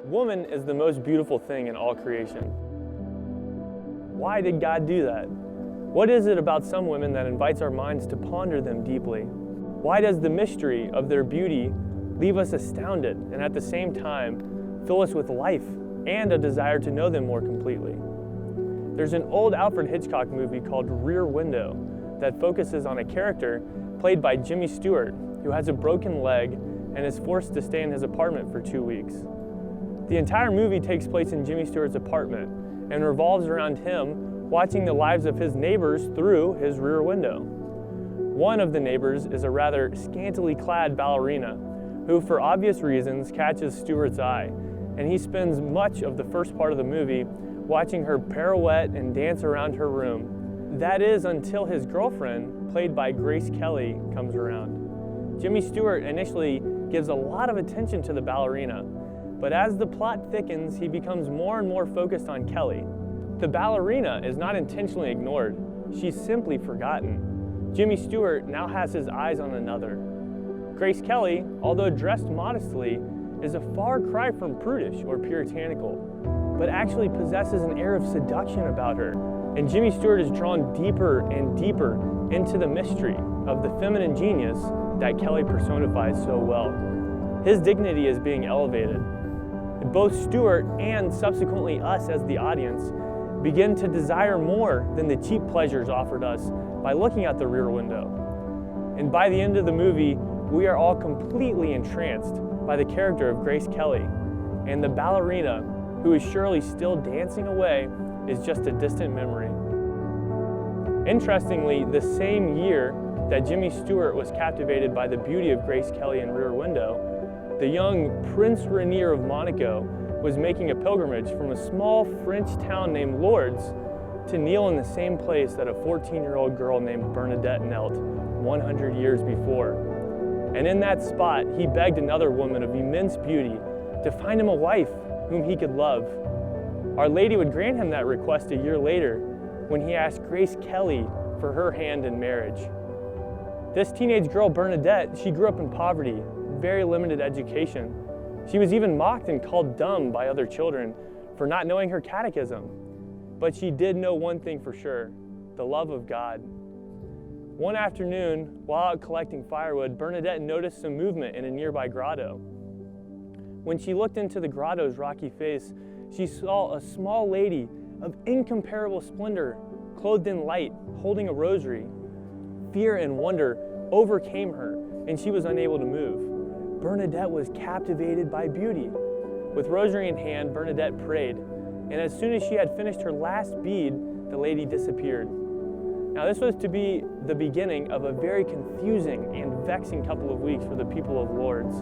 Woman is the most beautiful thing in all creation. Why did God do that? What is it about some women that invites our minds to ponder them deeply? Why does the mystery of their beauty leave us astounded and at the same time fill us with life and a desire to know them more completely? There's an old Alfred Hitchcock movie called Rear Window that focuses on a character played by Jimmy Stewart who has a broken leg and is forced to stay in his apartment for 2 weeks. The entire movie takes place in Jimmy Stewart's apartment and revolves around him watching the lives of his neighbors through his rear window. One of the neighbors is a rather scantily clad ballerina who, for obvious reasons, catches Stewart's eye, and he spends much of the first part of the movie watching her pirouette and dance around her room. That is until his girlfriend, played by Grace Kelly, comes around. Jimmy Stewart initially gives a lot of attention to the ballerina, but as the plot thickens, he becomes more and more focused on Kelly. The ballerina is not intentionally ignored, she's simply forgotten. Jimmy Stewart now has his eyes on another. Grace Kelly, although dressed modestly, is a far cry from prudish or puritanical, but actually possesses an air of seduction about her. And Jimmy Stewart is drawn deeper and deeper into the mystery of the feminine genius that Kelly personifies so well. His dignity is being elevated. Both Stewart and subsequently us as the audience begin to desire more than the cheap pleasures offered us by looking out the rear window. And by the end of the movie, we are all completely entranced by the character of Grace Kelly, and the ballerina, who is surely still dancing away, is just a distant memory. Interestingly, the same year that Jimmy Stewart was captivated by the beauty of Grace Kelly in Rear Window, the young Prince Rainier of Monaco was making a pilgrimage from a small French town named Lourdes to kneel in the same place that a 14-year-old girl named Bernadette knelt 100 years before. And in that spot, he begged another woman of immense beauty to find him a wife whom he could love. Our Lady would grant him that request a year later when he asked Grace Kelly for her hand in marriage. This teenage girl, Bernadette, she grew up in poverty, very limited education. She was even mocked and called dumb by other children for not knowing her catechism. But she did know one thing for sure, the love of God. One afternoon, while out collecting firewood, Bernadette noticed some movement in a nearby grotto. When she looked into the grotto's rocky face, she saw a small lady of incomparable splendor, clothed in light, holding a rosary. Fear and wonder overcame her, and she was unable to move. Bernadette was captivated by beauty. With rosary in hand, Bernadette prayed, and as soon as she had finished her last bead, the lady disappeared. Now, this was to be the beginning of a very confusing and vexing couple of weeks for the people of Lourdes.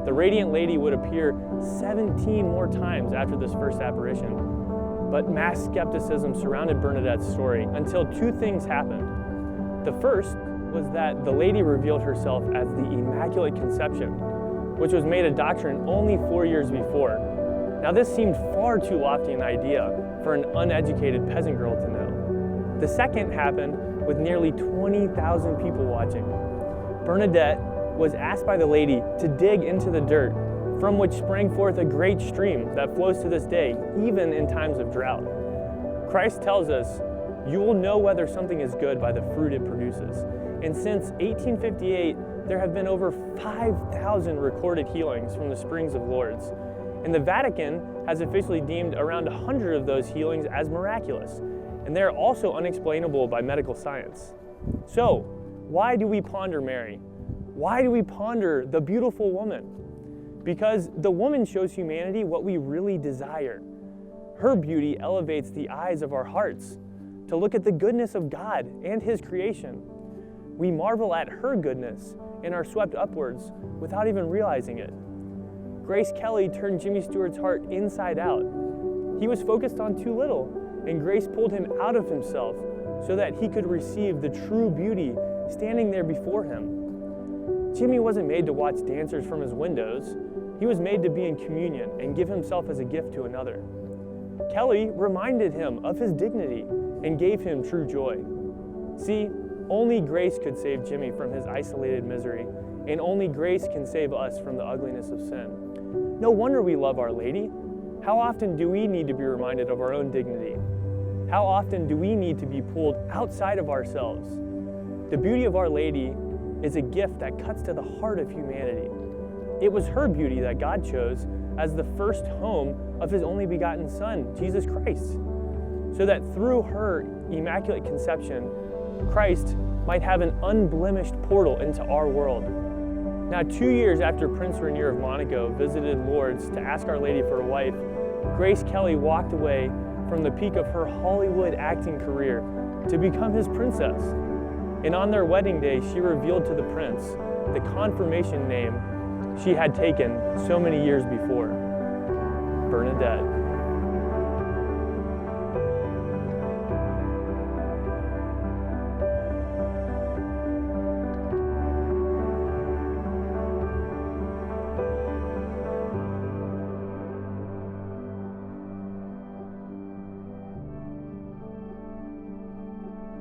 The radiant lady would appear 17 more times after this first apparition, but mass skepticism surrounded Bernadette's story until two things happened. The first was that the lady revealed herself as the Immaculate Conception, which was made a doctrine only 4 years before. Now, this seemed far too lofty an idea for an uneducated peasant girl to know. The second happened with nearly 20,000 people watching. Bernadette was asked by the lady to dig into the dirt, from which sprang forth a great stream that flows to this day, even in times of drought. Christ tells us, "You will know whether something is good by the fruit it produces." And since 1858, there have been over 5,000 recorded healings from the springs of Lourdes. And the Vatican has officially deemed around 100 of those healings as miraculous. And they are also unexplainable by medical science. So, why do we ponder Mary? Why do we ponder the beautiful woman? Because the woman shows humanity what we really desire. Her beauty elevates the eyes of our hearts to look at the goodness of God and His creation. We marvel at her goodness and are swept upwards without even realizing it. Grace Kelly turned Jimmy Stewart's heart inside out. He was focused on too little, and Grace pulled him out of himself so that he could receive the true beauty standing there before him. Jimmy wasn't made to watch dancers from his windows. He was made to be in communion and give himself as a gift to another. Kelly reminded him of his dignity and gave him true joy. See, only grace could save Jimmy from his isolated misery, and only grace can save us from the ugliness of sin. No wonder we love Our Lady. How often do we need to be reminded of our own dignity? How often do we need to be pulled outside of ourselves? The beauty of Our Lady is a gift that cuts to the heart of humanity. It was her beauty that God chose as the first home of His only begotten Son, Jesus Christ, so that through her Immaculate Conception, Christ might have an unblemished portal into our world. Now, 2 years after Prince Rainier of Monaco visited Lourdes to ask Our Lady for a wife, Grace Kelly walked away from the peak of her Hollywood acting career to become his princess. And on their wedding day, she revealed to the prince the confirmation name she had taken so many years before, Bernadette.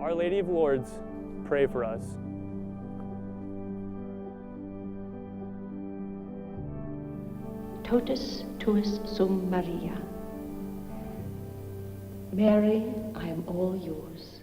Our Lady of Lourdes, pray for us. Totus tuus sum Maria. Mary, I am all yours.